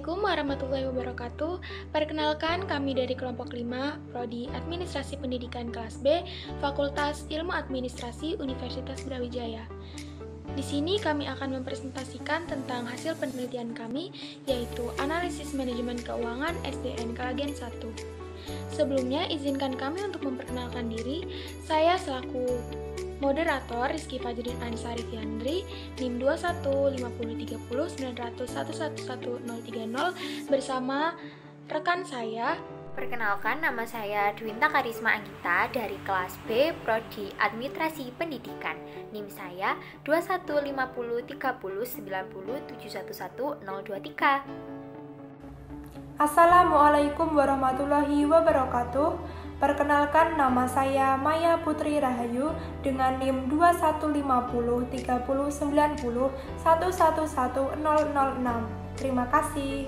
Assalamualaikum warahmatullahi wabarakatuh. Perkenalkan, kami dari kelompok 5, Prodi Administrasi Pendidikan kelas B, Fakultas Ilmu Administrasi Universitas Brawijaya. Di sini kami akan mempresentasikan tentang hasil penelitian kami, yaitu Analisis Manajemen Keuangan SDN Klagen 1. Sebelumnya, izinkan kami untuk memperkenalkan diri. Saya selaku moderator Rizky Fajrin Ansari Fiandri, NIM 21503091111030 bersama rekan saya. Perkenalkan, nama saya Dwinta Karisma Anggita dari kelas B Prodi Administrasi Pendidikan. NIM saya 21503090711023. Assalamualaikum warahmatullahi wabarakatuh. Perkenalkan, nama saya Maya Putri Rahayu dengan NIM 21503090111006. Terima kasih.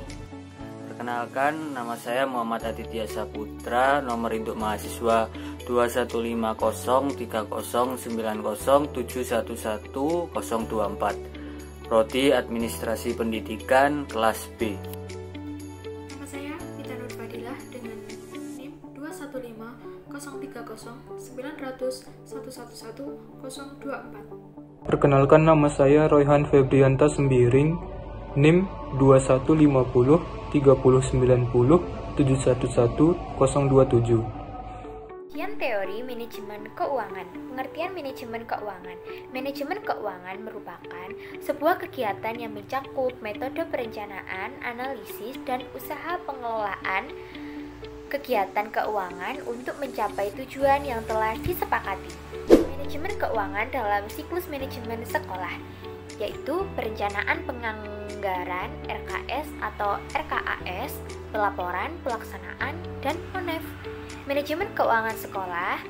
Perkenalkan, nama saya Muhammad Aditya Saputra, nomor induk mahasiswa 21509090711024, Prodi Administrasi Pendidikan kelas B. Nama saya Vita Nur Fadilah dengan NIM 215090111024. Perkenalkan, nama saya Royhan Febrianta Sembiring, NIM 21503090711027. Kajian teori manajemen keuangan. Pengertian manajemen keuangan. Manajemen keuangan merupakan sebuah kegiatan yang mencakup metode perencanaan, analisis, dan usaha pengelolaan kegiatan keuangan untuk mencapai tujuan yang telah disepakati. Manajemen keuangan dalam siklus manajemen sekolah, yaitu perencanaan penganggaran RKS atau RKAS, pelaporan, pelaksanaan, dan PONEF. Manajemen keuangan sekolah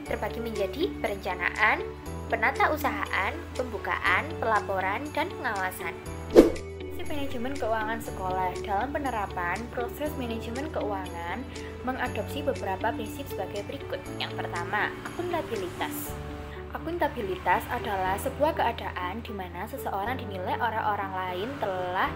terbagi menjadi perencanaan, penatausahaan, pembukaan, pelaporan, dan pengawasan. Manajemen keuangan sekolah dalam penerapan proses manajemen keuangan mengadopsi beberapa prinsip sebagai berikut. Yang pertama, akuntabilitas. Akuntabilitas adalah sebuah keadaan di mana seseorang dinilai oleh orang lain telah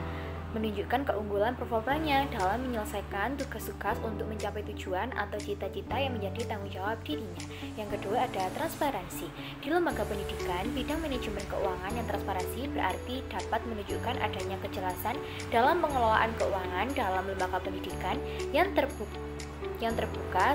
menunjukkan keunggulan performanya dalam menyelesaikan tugas-tugas untuk mencapai tujuan atau cita-cita yang menjadi tanggung jawab dirinya. Yang kedua ada transparansi. Di lembaga pendidikan, bidang manajemen keuangan yang transparansi berarti dapat menunjukkan adanya kejelasan dalam pengelolaan keuangan dalam lembaga pendidikan yang terbuka,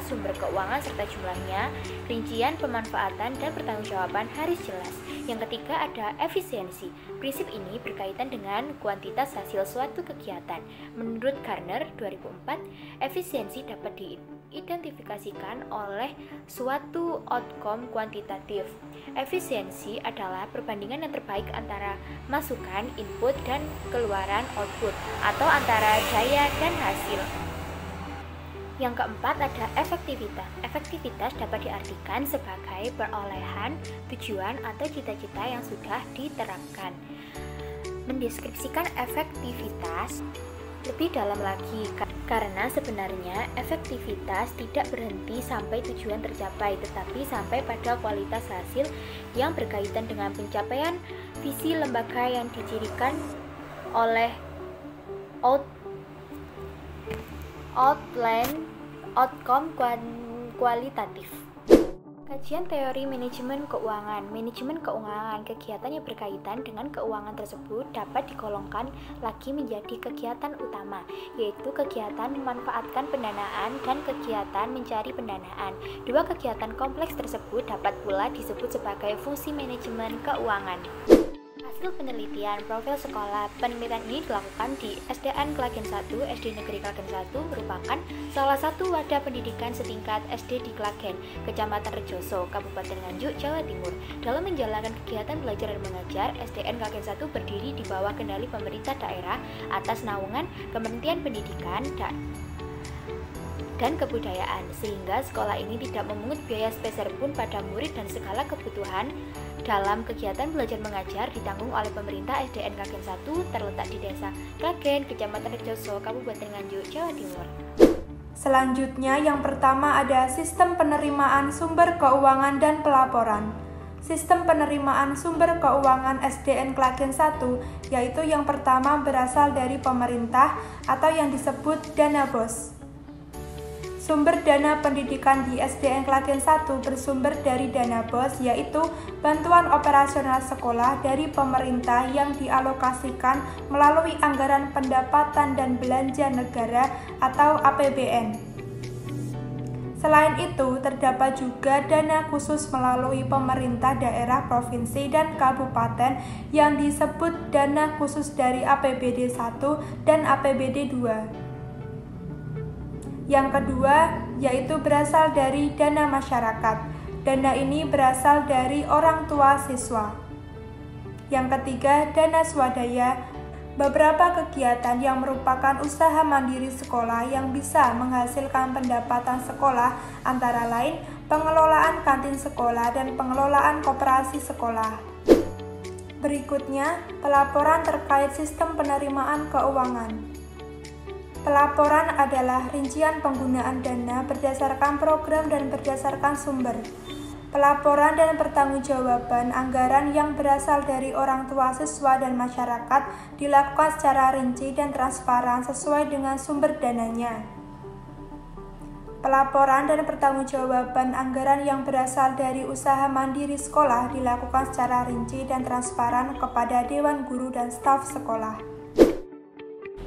sumber keuangan serta jumlahnya, rincian pemanfaatan dan pertanggungjawaban harus jelas. Yang ketiga ada efisiensi. Prinsip ini berkaitan dengan kuantitas hasil suatu kegiatan. Menurut Gartner 2004, efisiensi dapat diidentifikasikan oleh suatu outcome kuantitatif. Efisiensi adalah perbandingan yang terbaik antara masukan input dan keluaran output, atau antara daya dan hasil. Yang keempat ada efektivitas. Efektivitas dapat diartikan sebagai perolehan tujuan atau cita-cita yang sudah diterapkan. Mendeskripsikan efektivitas lebih dalam lagi, karena sebenarnya efektivitas tidak berhenti sampai tujuan tercapai, tetapi sampai pada kualitas hasil yang berkaitan dengan pencapaian visi lembaga yang dicirikan oleh outcome kualitatif. Kajian teori manajemen keuangan. Manajemen keuangan, kegiatan yang berkaitan dengan keuangan tersebut dapat digolongkan lagi menjadi kegiatan utama, yaitu kegiatan memanfaatkan pendanaan dan kegiatan mencari pendanaan. Dua kegiatan kompleks tersebut dapat pula disebut sebagai fungsi manajemen keuangan. Hasil penelitian profil sekolah. Penelitian ini dilakukan di SDN Klagen 1, SD Negeri Klagen 1 merupakan salah satu wadah pendidikan setingkat SD di Klagen, Kecamatan Rejoso, Kabupaten Nganjuk, Jawa Timur. Dalam menjalankan kegiatan belajar dan mengajar, SDN Klagen 1 berdiri di bawah kendali pemerintah daerah atas naungan Kementerian Pendidikan dan Kebudayaan, sehingga sekolah ini tidak memungut biaya sepeser pun pada murid dan segala kebutuhan dalam kegiatan belajar mengajar ditanggung oleh pemerintah. SDN Klagen 1 terletak di Desa Klagen, Kecamatan Rejoso, Kabupaten Nganjuk, Jawa Timur. Selanjutnya, yang pertama ada sistem penerimaan sumber keuangan dan pelaporan. sistem penerimaan sumber keuangan SDN Klaten 1, yaitu yang pertama berasal dari pemerintah atau yang disebut dana BOS. Sumber dana pendidikan di SDN Klaten 1 bersumber dari dana BOS, yaitu bantuan operasional sekolah dari pemerintah yang dialokasikan melalui anggaran pendapatan dan belanja negara atau APBN. Selain itu, terdapat juga dana khusus melalui pemerintah daerah, provinsi, dan kabupaten yang disebut dana khusus dari APBD 1 dan APBD 2. Yang kedua, yaitu berasal dari dana masyarakat. Dana ini berasal dari orang tua siswa. Yang ketiga, dana swadaya. Beberapa kegiatan yang merupakan usaha mandiri sekolah yang bisa menghasilkan pendapatan sekolah antara lain pengelolaan kantin sekolah dan pengelolaan koperasi sekolah. Berikutnya, pelaporan terkait sistem penerimaan keuangan. Pelaporan adalah rincian penggunaan dana berdasarkan program dan berdasarkan sumber. Pelaporan dan pertanggungjawaban anggaran yang berasal dari orang tua siswa dan masyarakat dilakukan secara rinci dan transparan sesuai dengan sumber dananya. Pelaporan dan pertanggungjawaban anggaran yang berasal dari usaha mandiri sekolah dilakukan secara rinci dan transparan kepada Dewan Guru dan staf sekolah.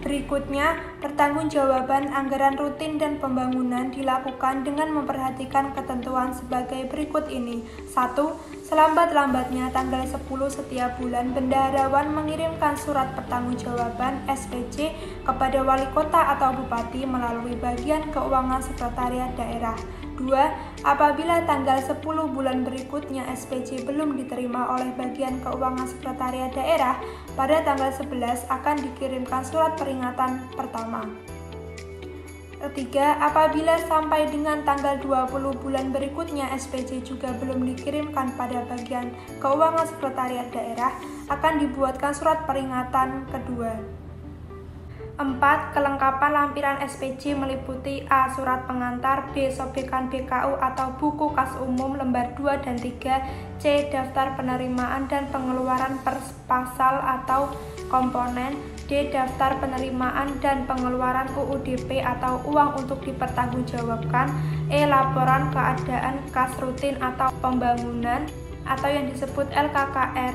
Berikutnya, pertanggungjawaban anggaran rutin dan pembangunan dilakukan dengan memperhatikan ketentuan sebagai berikut ini. 1. Selambat-lambatnya tanggal 10 setiap bulan, bendaharawan mengirimkan surat pertanggungjawaban SPC kepada wali kota atau bupati melalui bagian keuangan sekretariat daerah. 2. Apabila tanggal 10 bulan berikutnya SPC belum diterima oleh bagian keuangan sekretariat daerah, pada tanggal 11 akan dikirimkan surat peringatan pertama. 3. Apabila sampai dengan tanggal 20 bulan berikutnya SPC juga belum dikirimkan pada bagian keuangan sekretariat daerah, akan dibuatkan surat peringatan kedua. 4. Kelengkapan lampiran SPC meliputi A. Surat pengantar, B. Sobekan BKU atau buku kas umum lembar 2 dan 3, C. Daftar penerimaan dan pengeluaran per pasal atau komponen, D. Daftar penerimaan dan pengeluaran UUDP atau uang untuk dipertanggungjawabkan, E. Laporan keadaan kas rutin atau pembangunan atau yang disebut LKKR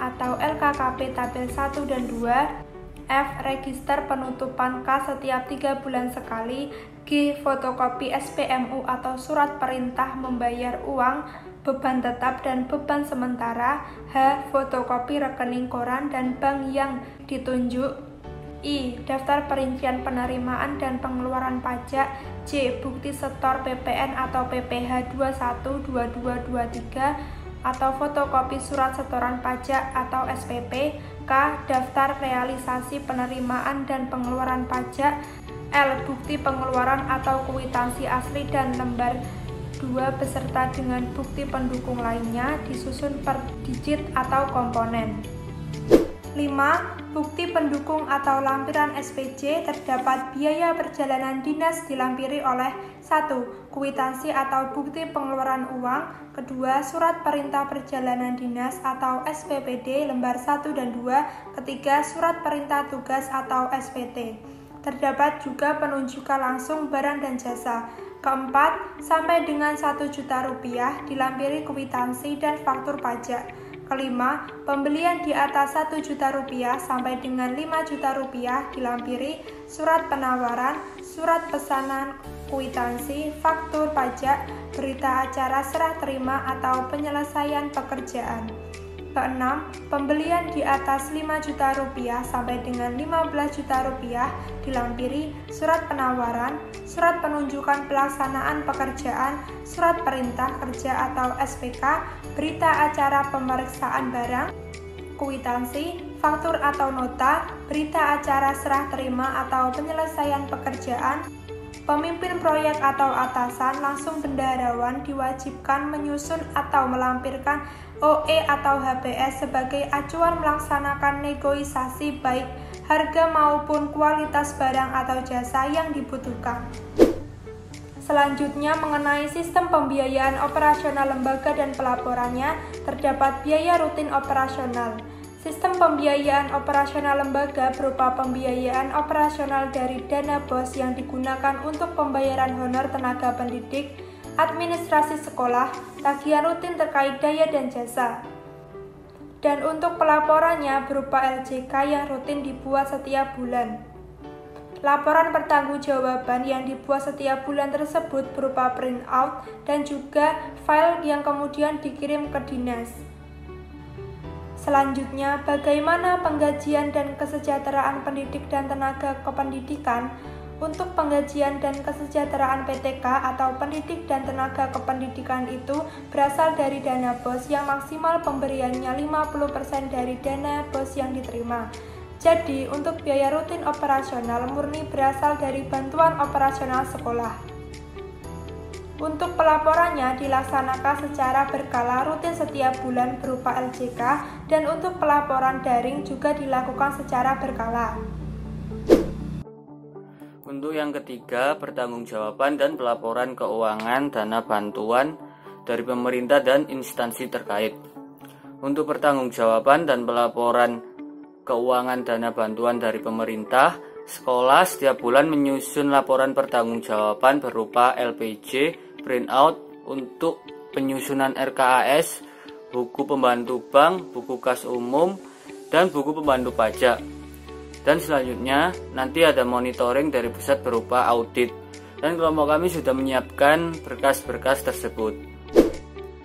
atau LKKP tabel 1 dan 2, F. Register penutupan kas setiap 3 bulan sekali, G. Fotokopi SPMU atau surat perintah membayar uang, beban tetap dan beban sementara, H. Fotokopi rekening koran dan bank yang ditunjuk, I. Daftar perincian penerimaan dan pengeluaran pajak, J. Bukti setor PPN atau PPh 212223 atau fotokopi surat setoran pajak atau SPP, K. Daftar realisasi penerimaan dan pengeluaran pajak, L. Bukti pengeluaran atau kwitansi asli dan lembar 2 beserta dengan bukti pendukung lainnya disusun per digit atau komponen. 5. Bukti pendukung atau lampiran SPC terdapat biaya perjalanan dinas dilampiri oleh 1. Kwitansi atau bukti pengeluaran uang, kedua surat perintah perjalanan dinas atau SPPD lembar 1 dan 2, ketiga surat perintah tugas atau SPT. Terdapat juga penunjukan langsung barang dan jasa. Keempat, sampai dengan 1 juta rupiah dilampiri kwitansi dan faktur pajak. Kelima, pembelian di atas 1 juta rupiah sampai dengan 5 juta rupiah dilampiri surat penawaran, surat pesanan, kwitansi, faktur pajak, berita acara serah terima atau penyelesaian pekerjaan. Keenam, pembelian di atas 5 juta rupiah sampai dengan 15 juta rupiah dilampiri surat penawaran, surat penunjukan pelaksanaan pekerjaan, surat perintah kerja atau SPK, berita acara pemeriksaan barang, kwitansi, faktur atau nota, berita acara serah terima atau penyelesaian pekerjaan. Pemimpin proyek atau atasan langsung bendaharawan diwajibkan menyusun atau melampirkan OE atau HPS sebagai acuan melaksanakan negosiasi baik harga maupun kualitas barang atau jasa yang dibutuhkan. Selanjutnya, mengenai sistem pembiayaan operasional lembaga dan pelaporannya, terdapat biaya rutin operasional. Sistem pembiayaan operasional lembaga berupa pembiayaan operasional dari dana BOS yang digunakan untuk pembayaran honor tenaga pendidik, administrasi sekolah, tagihan rutin terkait daya dan jasa. Dan untuk pelaporannya berupa LJK yang rutin dibuat setiap bulan. Laporan pertanggungjawaban yang dibuat setiap bulan tersebut berupa printout dan juga file yang kemudian dikirim ke dinas. Selanjutnya, bagaimana penggajian dan kesejahteraan pendidik dan tenaga kependidikan? Untuk penggajian dan kesejahteraan PTK atau pendidik dan tenaga kependidikan itu berasal dari dana BOS yang maksimal pemberiannya 50% dari dana BOS yang diterima. Jadi, untuk biaya rutin operasional murni berasal dari bantuan operasional sekolah. Untuk pelaporannya dilaksanakan secara berkala rutin setiap bulan berupa LJK dan untuk pelaporan daring juga dilakukan secara berkala. Untuk yang ketiga, pertanggungjawaban dan pelaporan keuangan dana bantuan dari pemerintah dan instansi terkait. Untuk pertanggungjawaban dan pelaporan keuangan dana bantuan dari pemerintah, sekolah setiap bulan menyusun laporan pertanggungjawaban berupa LPJ, printout untuk penyusunan RKAS, buku pembantu bank, buku kas umum, dan buku pembantu pajak. Dan selanjutnya nanti ada monitoring dari pusat berupa audit. Dan kelompok kami sudah menyiapkan berkas-berkas tersebut.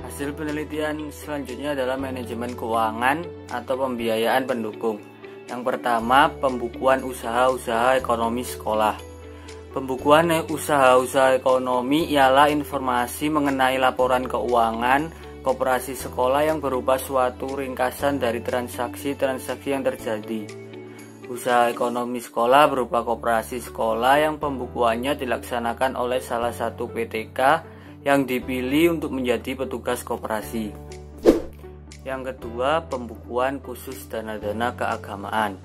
Hasil penelitian selanjutnya adalah manajemen keuangan atau pembiayaan pendukung. Yang pertama, pembukuan usaha-usaha ekonomi sekolah. Pembukuan usaha-usaha ekonomi ialah informasi mengenai laporan keuangan koperasi sekolah yang berupa suatu ringkasan dari transaksi-transaksi yang terjadi. Usaha ekonomi sekolah berupa koperasi sekolah yang pembukuannya dilaksanakan oleh salah satu PTK yang dipilih untuk menjadi petugas koperasi. Yang kedua, pembukuan khusus dana-dana keagamaan.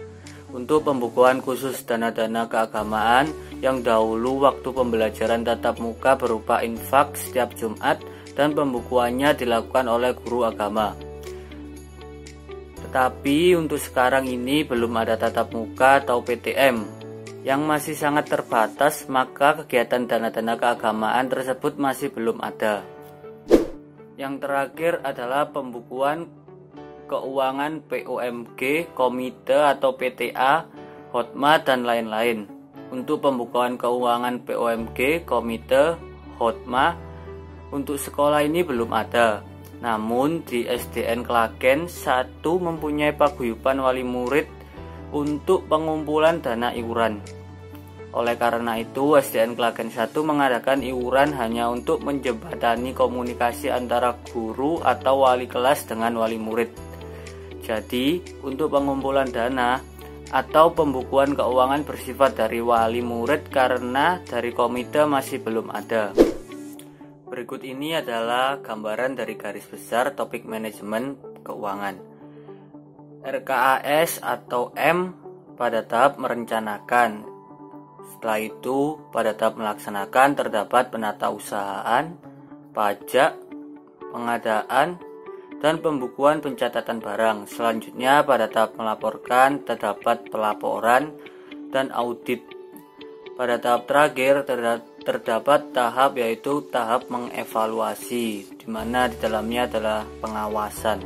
Untuk pembukuan khusus dana-dana keagamaan yang dahulu waktu pembelajaran tatap muka berupa infak setiap Jumat dan pembukuannya dilakukan oleh guru agama. Tetapi untuk sekarang ini belum ada tatap muka atau PTM yang masih sangat terbatas, maka kegiatan dana-dana keagamaan tersebut masih belum ada. Yang terakhir adalah pembukuan keuangan POMG, komite atau PTA, Hotma, dan lain-lain. Untuk pembukuan keuangan POMG, komite, Hotma, untuk sekolah ini belum ada. Namun di SDN Klagen 1 mempunyai paguyuban wali murid untuk pengumpulan dana iuran. Oleh karena itu, SDN Klagen 1 mengadakan iuran hanya untuk menjembatani komunikasi antara guru atau wali kelas dengan wali murid. Jadi, untuk pengumpulan dana atau pembukuan keuangan bersifat dari wali murid karena dari komite masih belum ada. Berikut ini adalah gambaran dari garis besar topik manajemen keuangan. RKAS atau M pada tahap merencanakan. Setelah itu, pada tahap melaksanakan terdapat penatausahaan, pajak, pengadaan, dan pembukuan pencatatan barang. Selanjutnya, pada tahap melaporkan terdapat pelaporan dan audit. Pada tahap terakhir terdapat tahap yaitu tahap mengevaluasi, di mana di dalamnya adalah pengawasan.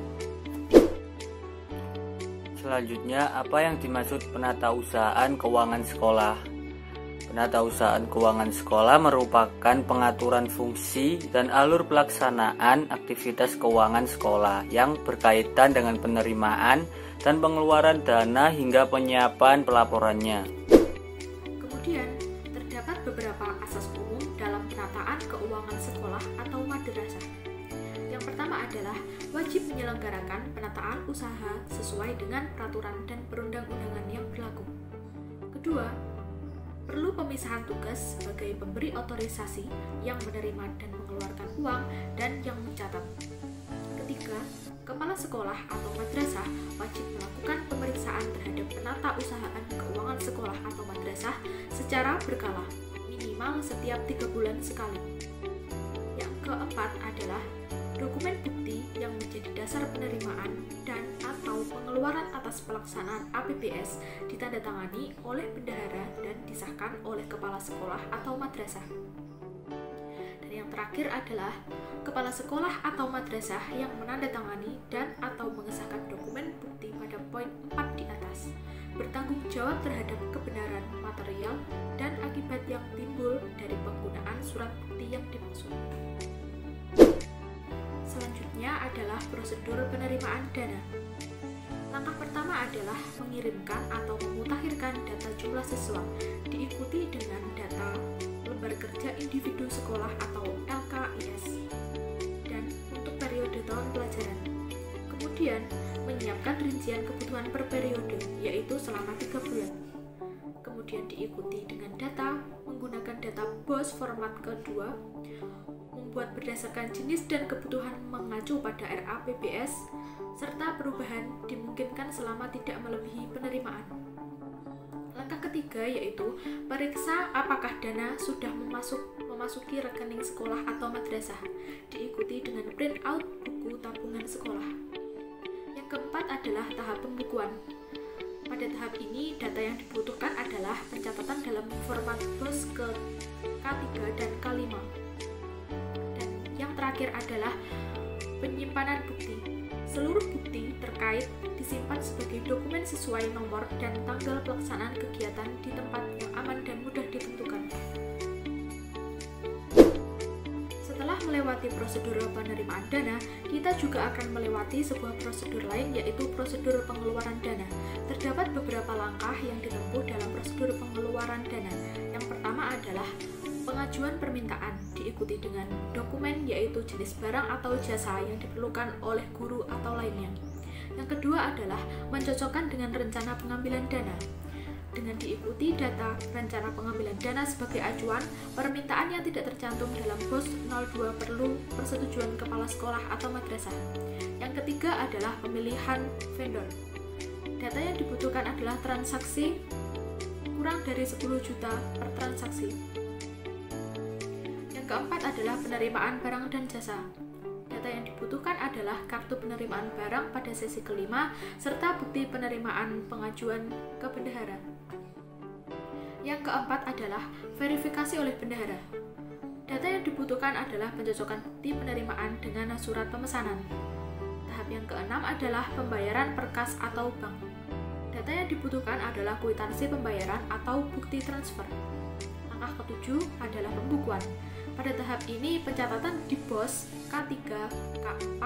Selanjutnya, apa yang dimaksud penatausahaan keuangan sekolah? Penatausahaan keuangan sekolah merupakan pengaturan fungsi dan alur pelaksanaan aktivitas keuangan sekolah yang berkaitan dengan penerimaan dan pengeluaran dana hingga penyiapan pelaporannya. Kemudian, terdapat beberapa asas umum dalam penataan keuangan sekolah atau madrasah. Yang pertama adalah wajib menyelenggarakan penataan usaha sesuai dengan peraturan dan perundang-undangan yang berlaku. Kedua, perlu pemisahan tugas sebagai pemberi otorisasi yang menerima dan mengeluarkan uang dan yang mencatat. Ketiga, kepala sekolah atau madrasah wajib melakukan pemeriksaan terhadap penata usahaan keuangan sekolah atau madrasah secara berkala, minimal minimal setiap 3 bulan sekali. Yang keempat adalah dokumen bukti yang menjadi dasar penerimaan dan atau pengeluaran atas pelaksanaan APBS ditandatangani oleh bendahara dan disahkan oleh kepala sekolah atau madrasah. Dan yang terakhir adalah kepala sekolah atau madrasah yang menandatangani dan atau mengesahkan dokumen bukti pada poin 4 di atas, bertanggung jawab terhadap kebenaran material dan akibat yang timbul dari penggunaan surat bukti yang dimaksud. Selanjutnya adalah prosedur penerimaan dana. Langkah pertama adalah mengirimkan atau memutakhirkan data jumlah siswa, diikuti dengan data lembar kerja individu sekolah atau LKIS, dan untuk periode tahun pelajaran. Kemudian, menyiapkan rincian kebutuhan per periode, yaitu selama 3 bulan. Kemudian diikuti dengan data, menggunakan data BOS format kedua, membuat berdasarkan jenis dan kebutuhan mengacu pada RAPBS, serta perubahan dimungkinkan selama tidak melebihi penerimaan. Langkah ketiga yaitu periksa apakah dana sudah memasuki rekening sekolah atau madrasah, diikuti dengan print out buku tabungan sekolah. Yang keempat adalah tahap pembukuan. Pada tahap ini, data yang dibutuhkan adalah pencatatan dalam format BOS ke K3 dan K5. Yang terakhir adalah penyimpanan bukti. Seluruh bukti terkait disimpan sebagai dokumen sesuai nomor dan tanggal pelaksanaan kegiatan di tempat yang aman dan mudah ditentukan. Setelah melewati prosedur penerimaan dana, kita juga akan melewati sebuah prosedur lain, yaitu prosedur pengeluaran dana. Terdapat beberapa langkah yang ditempuh dalam prosedur pengeluaran dana. Yang pertama adalah pengajuan permintaan, diikuti dengan dokumen yaitu jenis barang atau jasa yang diperlukan oleh guru atau lainnya. Yang kedua adalah mencocokkan dengan rencana pengambilan dana. Dengan diikuti data rencana pengambilan dana sebagai acuan, permintaan yang tidak tercantum dalam BOS 02 perlu persetujuan kepala sekolah atau madrasah. Yang ketiga adalah pemilihan vendor. Data yang dibutuhkan adalah transaksi kurang dari 10 juta per transaksi. Keempat adalah penerimaan barang dan jasa. Data yang dibutuhkan adalah kartu penerimaan barang pada sesi kelima, serta bukti penerimaan pengajuan ke bendahara. Yang keempat adalah verifikasi oleh bendahara. Data yang dibutuhkan adalah pencocokan bukti penerimaan dengan surat pemesanan. Tahap yang keenam adalah pembayaran perkas atau bank. Data yang dibutuhkan adalah kwitansi pembayaran atau bukti transfer. Langkah ketujuh adalah pembukuan. Pada tahap ini, pencatatan di BOS K3, K4,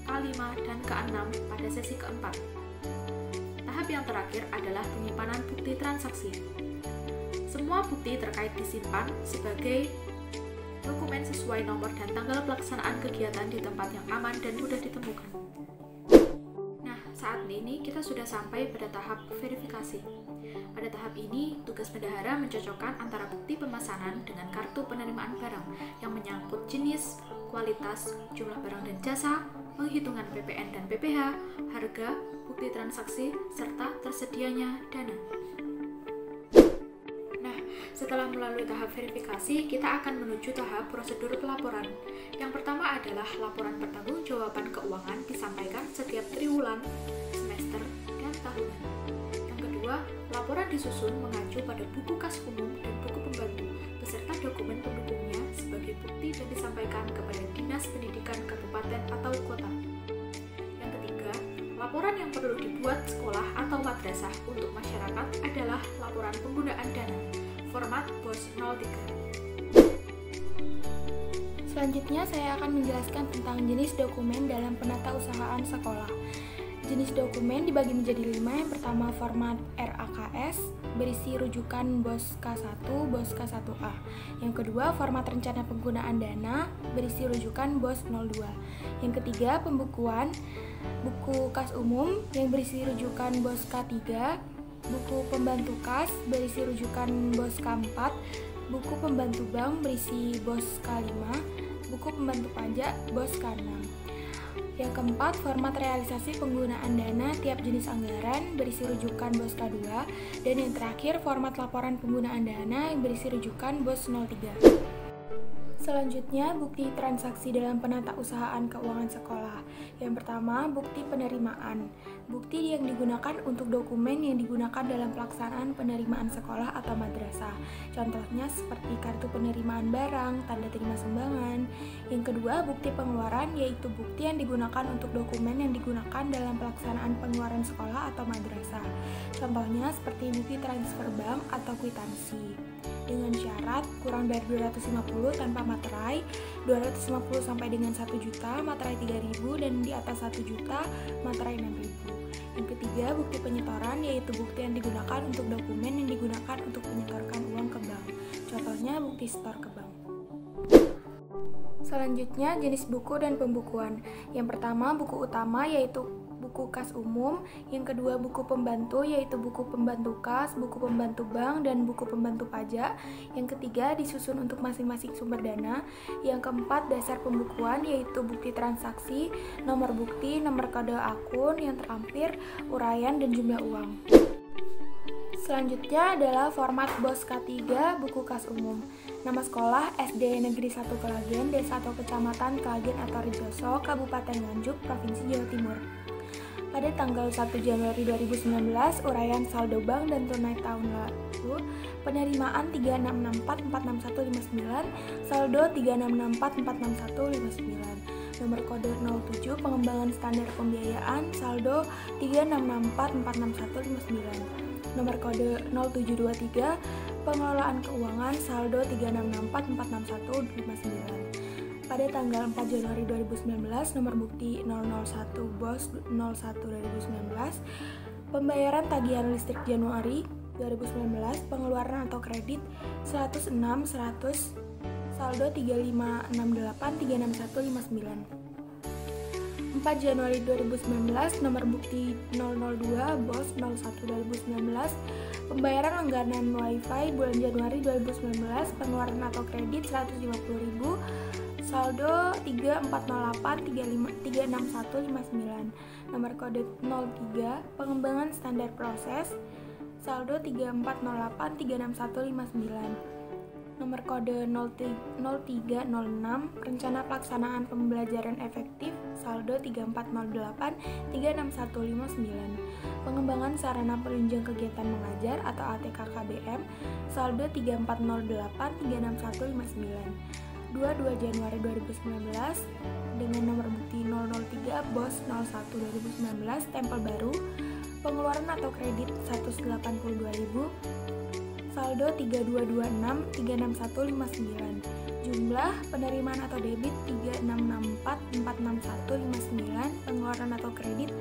K5, dan K6 pada sesi keempat. Tahap yang terakhir adalah penyimpanan bukti transaksi. Semua bukti terkait disimpan sebagai dokumen sesuai nomor dan tanggal pelaksanaan kegiatan di tempat yang aman dan mudah ditemukan. Nah, saat ini kita sudah sampai pada tahap verifikasi. Pada tahap ini, tugas bendahara mencocokkan antara bukti pemesanan dengan kartu penerimaan barang yang menyangkut jenis, kualitas, jumlah barang dan jasa, penghitungan PPN dan PPh, harga, bukti transaksi, serta tersedianya dana. Nah, setelah melalui tahap verifikasi, kita akan menuju tahap prosedur pelaporan. Yang pertama adalah laporan pertanggungjawaban keuangan disampaikan setiap triwulan, semester, dan tahunan. Laporan disusun mengacu pada buku kas umum dan buku pembantu beserta dokumen pendukungnya sebagai bukti dan disampaikan kepada Dinas Pendidikan Kabupaten atau Kota. Yang ketiga, laporan yang perlu dibuat sekolah atau madrasah untuk masyarakat adalah laporan penggunaan dana, format BOS 03. Selanjutnya saya akan menjelaskan tentang jenis dokumen dalam penatausahaan sekolah. Jenis dokumen dibagi menjadi 5. Yang pertama format RAKS, berisi rujukan BOS K1, BOS K1A. Yang kedua format rencana penggunaan dana, berisi rujukan BOS 02. Yang ketiga pembukuan, buku kas umum yang berisi rujukan BOS K3, buku pembantu kas berisi rujukan BOS K4, buku pembantu bank berisi BOS K5, buku pembantu pajak BOS K6. Yang keempat, format realisasi penggunaan dana tiap jenis anggaran berisi rujukan BOS K2. Dan yang terakhir, format laporan penggunaan dana yang berisi rujukan BOS 03. Selanjutnya, bukti transaksi dalam penatausahaan keuangan sekolah. Yang pertama, bukti penerimaan. Bukti yang digunakan untuk dokumen yang digunakan dalam pelaksanaan penerimaan sekolah atau madrasah. Contohnya seperti kartu penerimaan barang, tanda terima sumbangan. Yang kedua, bukti pengeluaran, yaitu bukti yang digunakan untuk dokumen yang digunakan dalam pelaksanaan pengeluaran sekolah atau madrasah. Contohnya seperti bukti transfer bank atau kwitansi. Dengan syarat kurang dari 250 tanpa materai, 250 sampai dengan 1 juta, materai 3.000, dan di atas 1 juta, materai 6.000. Yang ketiga, bukti penyetoran, yaitu bukti yang digunakan untuk dokumen yang digunakan untuk menyetorkan uang ke bank. Contohnya bukti setor ke bank. Selanjutnya, jenis buku dan pembukuan. Yang pertama, buku utama, yaitu buku kas umum. Yang kedua, buku pembantu, yaitu buku pembantu kas, buku pembantu bank, dan buku pembantu pajak. Yang ketiga, disusun untuk masing-masing sumber dana. Yang keempat, dasar pembukuan, yaitu bukti transaksi, nomor bukti, nomor kode akun yang terlampir, uraian, dan jumlah uang. Selanjutnya adalah format BOS K3 buku kas umum. Nama sekolah SD Negeri 1 Kelagen, Desa atau Kecamatan Kelagen atau Rejoso, Kabupaten Nganjuk, Provinsi Jawa Timur. Pada tanggal 1 Januari 2019, uraian saldo bank dan tunai tahun lalu, penerimaan 3664-46159, saldo 3664-46159. Nomor kode 07, pengembangan standar pembiayaan, saldo 3664-46159. Nomor kode 0723, pengelolaan keuangan, saldo 3664-46159. Pada tanggal 4 Januari 2019, nomor bukti 001 BOS 01 2019, pembayaran tagihan listrik Januari 2019, pengeluaran atau kredit 106.100, saldo 3568.36159. 4 Januari 2019, nomor bukti 002 BOS 01 2019, pembayaran langganan WiFi bulan Januari 2019, pengeluaran atau kredit 150.000, saldo 3408-36159. Nomor kode 03, pengembangan standar proses, saldo 3408-36159. Nomor kode 0306, rencana pelaksanaan pembelajaran efektif, saldo 3408-36159. Pengembangan sarana penunjang kegiatan mengajar atau ATK-KBM, saldo 3408-36159. 2 Januari 2019, dengan nomor bukti 003 BOS 01 2019, stempel baru, pengeluaran atau kredit 182.000, saldo 3226-36159. Jumlah penerimaan atau debit 3664-46159, pengeluaran atau kredit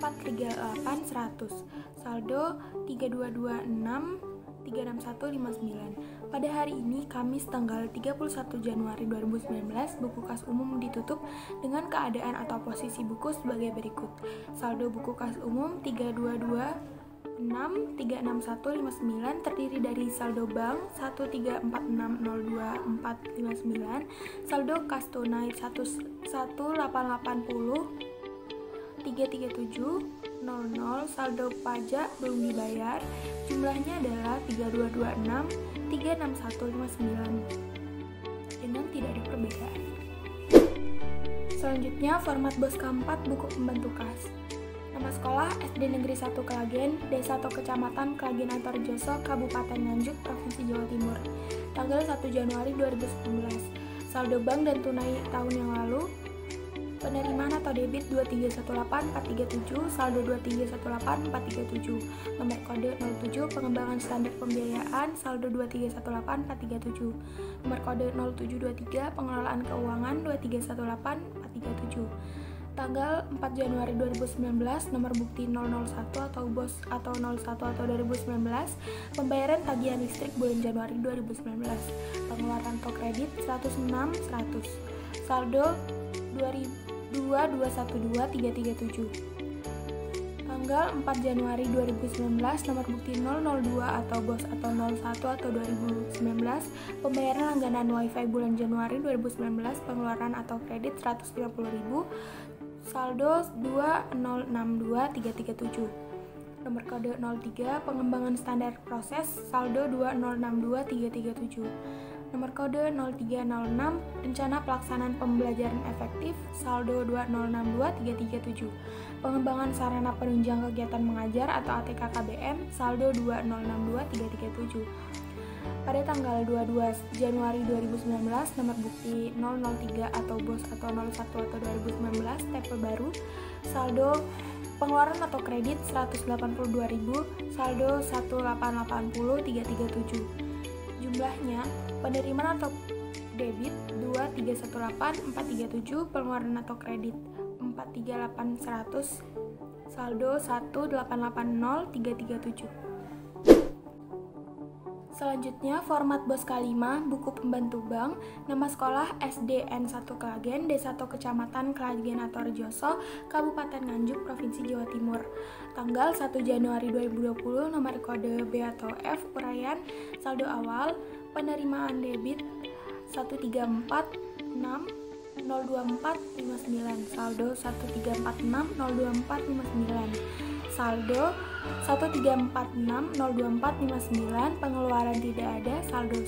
438.100, saldo 3226-36159. Pada hari ini, Kamis tanggal 31 Januari 2019, buku kas umum ditutup dengan keadaan atau posisi buku sebagai berikut. Saldo buku kas umum 362636159 terdiri dari saldo bank 134602459, saldo kas tunai 11880 33700, saldo pajak belum dibayar, jumlahnya adalah 3226-36159 dengan tidak ada perbedaan. Selanjutnya, format BOS K4 buku pembantu kas. Nama sekolah SD Negeri 1 Kelagen, Desa atau Kecamatan Kelagen atau Rejoso, Kabupaten Nganjuk, Provinsi Jawa Timur. Tanggal 1 Januari 2019. Saldo bank dan tunai tahun yang lalu, penerimaan atau debit 2318437, saldo 2318437. Nomor kode 07, pengembangan standar pembiayaan, saldo 2318437. Nomor kode 0723, pengelolaan keuangan 2318437. Tanggal 4 Januari 2019, nomor bukti 001 atau BOS atau 01 atau 2019, pembayaran tagihan listrik bulan Januari 2019, pengeluaran atau kredit 106.100, saldo 2212337. Tanggal 4 Januari 2019, nomor bukti 002 atau BOS atau 01 atau 2019, pembayaran langganan WiFi bulan Januari 2019, pengeluaran atau kredit 150.000, saldo 2062337. Nomor kode 03 pengembangan standar proses, saldo 2062337. Nomor kode 0306 rencana pelaksanaan pembelajaran efektif, saldo 2062337. Pengembangan sarana penunjang kegiatan mengajar atau ATK KBM, saldo 2062337. Pada tanggal 22 Januari 2019, nomor bukti 003 atau BOS atau 01 atau 2019, TP baru, saldo pengeluaran atau kredit 182.000, saldo 1880337. Jumlahnya penerimaan atau debit 2318437, pengeluaran atau kredit 438100, saldo 1880337. Selanjutnya, format BOS K5, buku pembantu bank, nama sekolah SDN 1 Klagen, Desa atau Kecamatan Klagen atau Rejoso, Kabupaten Nganjuk, Provinsi Jawa Timur. Tanggal 1 Januari 2020, nomor kode B atau F, uraian, saldo awal, penerimaan debit 134602459, saldo 134602459. Saldo 134602459, pengeluaran tidak ada, saldo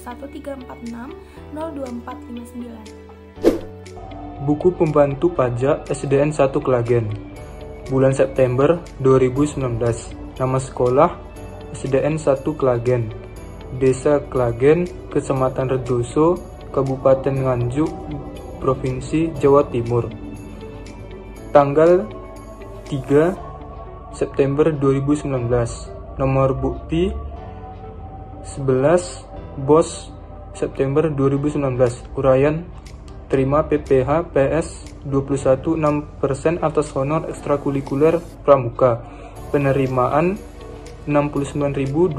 134602459. Buku pembantu pajak SDN 1 Klagen, bulan September 2019. Nama sekolah SDN 1 Klagen, Desa Klagen, Kecamatan Rejoso, Kabupaten Nganjuk, Provinsi Jawa Timur. Tanggal 3 September 2019. Nomor bukti 11 BOS September 2019. Uraian terima PPh PS 21,6% atas honor ekstrakurikuler pramuka. Penerimaan 69.200,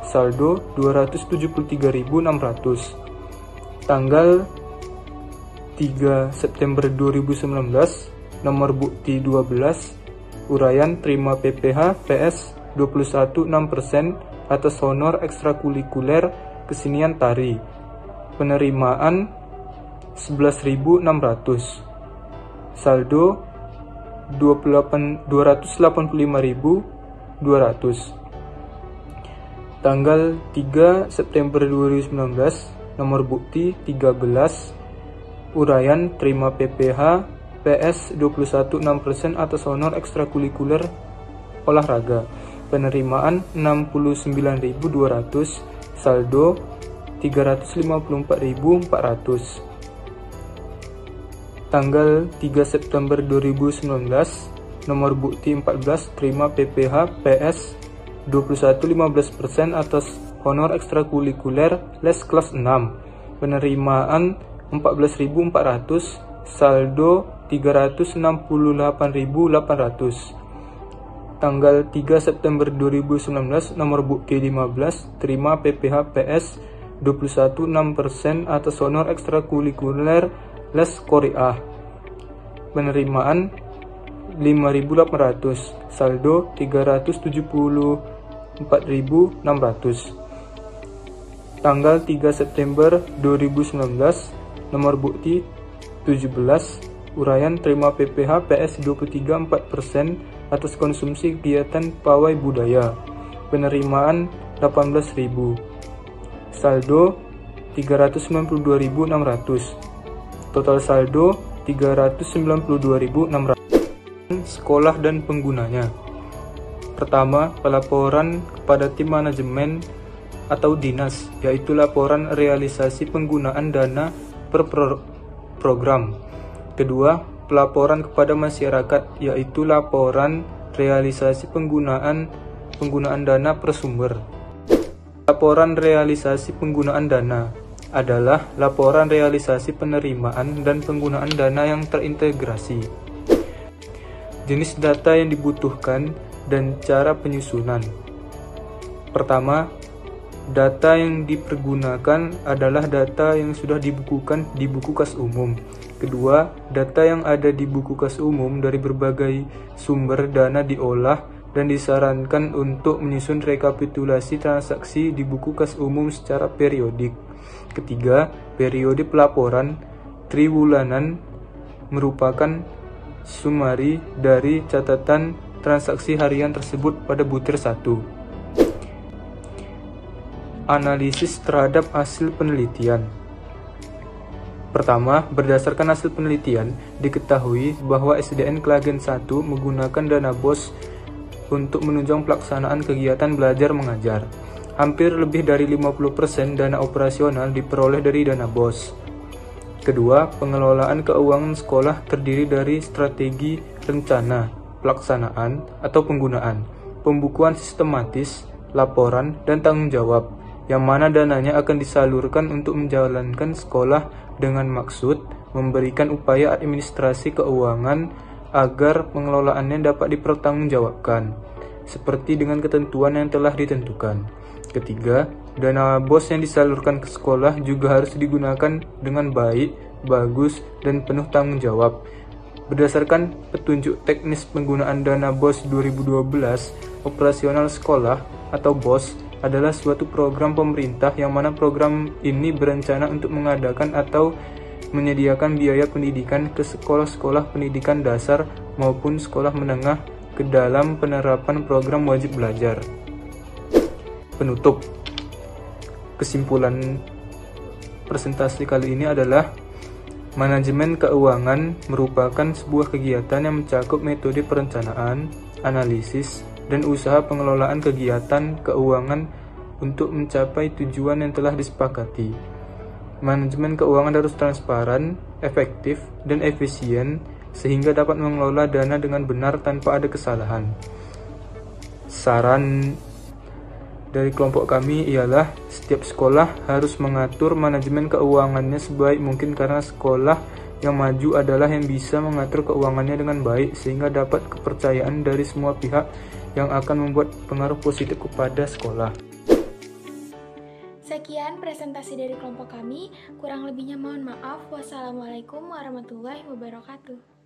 saldo 273.600. Tanggal 3 September 2019. Nomor bukti 12 uraian terima PPh PS 21,6% atas honor ekstrakurikuler kesenian tari. Penerimaan 11.600, saldo 285.200. Tanggal 3 September 2019. Nomor bukti 13 uraian terima PPh PS 21,6% atas honor ekstrakurikuler olahraga. Penerimaan 69.200, saldo 354.400. Tanggal 3 September 2019. Nomor bukti 14 terima PPh PS 21,15% atas honor ekstrakurikuler les kelas 6. Penerimaan 14.400, saldo 368.800. Tanggal 3 September 2019. Nomor bukti 15 terima PPh PS 21,6% atas honor ekstrakurikuler les Korea. Penerimaan 5.800, saldo 374.600. Tanggal 3 September 2019. Nomor bukti 17 uraian terima PPh PS 23,4% atas konsumsi kegiatan pawai budaya. Penerimaan 18.000, saldo 392.600. Total saldo 392.600. Sekolah dan penggunanya. Pertama, pelaporan kepada tim manajemen atau dinas, yaitu laporan realisasi penggunaan dana per program. Kedua, pelaporan kepada masyarakat, yaitu laporan realisasi penggunaan dana per sumber. Laporan realisasi penggunaan dana adalah laporan realisasi penerimaan dan penggunaan dana yang terintegrasi. Jenis data yang dibutuhkan dan cara penyusunan. Pertama, data yang dipergunakan adalah data yang sudah dibukukan di buku kas umum. Kedua, data yang ada di buku kas umum dari berbagai sumber dana diolah dan disarankan untuk menyusun rekapitulasi transaksi di buku kas umum secara periodik. Ketiga, periode pelaporan triwulanan merupakan sumari dari catatan transaksi harian tersebut pada butir 1. Analisis terhadap hasil penelitian. Pertama, berdasarkan hasil penelitian, diketahui bahwa SDN Klagen 1 menggunakan dana BOS untuk menunjang pelaksanaan kegiatan belajar mengajar. Hampir lebih dari 50% dana operasional diperoleh dari dana BOS. Kedua, pengelolaan keuangan sekolah terdiri dari strategi, rencana, pelaksanaan atau penggunaan, pembukuan sistematis, laporan, dan tanggung jawab, yang mana dananya akan disalurkan untuk menjalankan sekolah dengan maksud memberikan upaya administrasi keuangan agar pengelolaannya dapat dipertanggungjawabkan, seperti dengan ketentuan yang telah ditentukan. Ketiga, dana BOS yang disalurkan ke sekolah juga harus digunakan dengan baik, bagus, dan penuh tanggung jawab. Berdasarkan petunjuk teknis penggunaan dana BOS 2012, operasional sekolah atau BOS adalah suatu program pemerintah yang mana program ini berencana untuk mengadakan atau menyediakan biaya pendidikan ke sekolah-sekolah pendidikan dasar maupun sekolah menengah ke dalam penerapan program wajib belajar. Penutup. Kesimpulan presentasi kali ini adalah manajemen keuangan merupakan sebuah kegiatan yang mencakup metode perencanaan, analisis, dan usaha pengelolaan kegiatan keuangan untuk mencapai tujuan yang telah disepakati. Manajemen keuangan harus transparan, efektif, dan efisien sehingga dapat mengelola dana dengan benar tanpa ada kesalahan. Saran dari kelompok kami ialah setiap sekolah harus mengatur manajemen keuangannya sebaik mungkin karena sekolah yang maju adalah yang bisa mengatur keuangannya dengan baik sehingga dapat kepercayaan dari semua pihak yang akan membuat pengaruh positif kepada sekolah. Sekian presentasi dari kelompok kami, kurang lebihnya mohon maaf. Wassalamualaikum warahmatullahi wabarakatuh.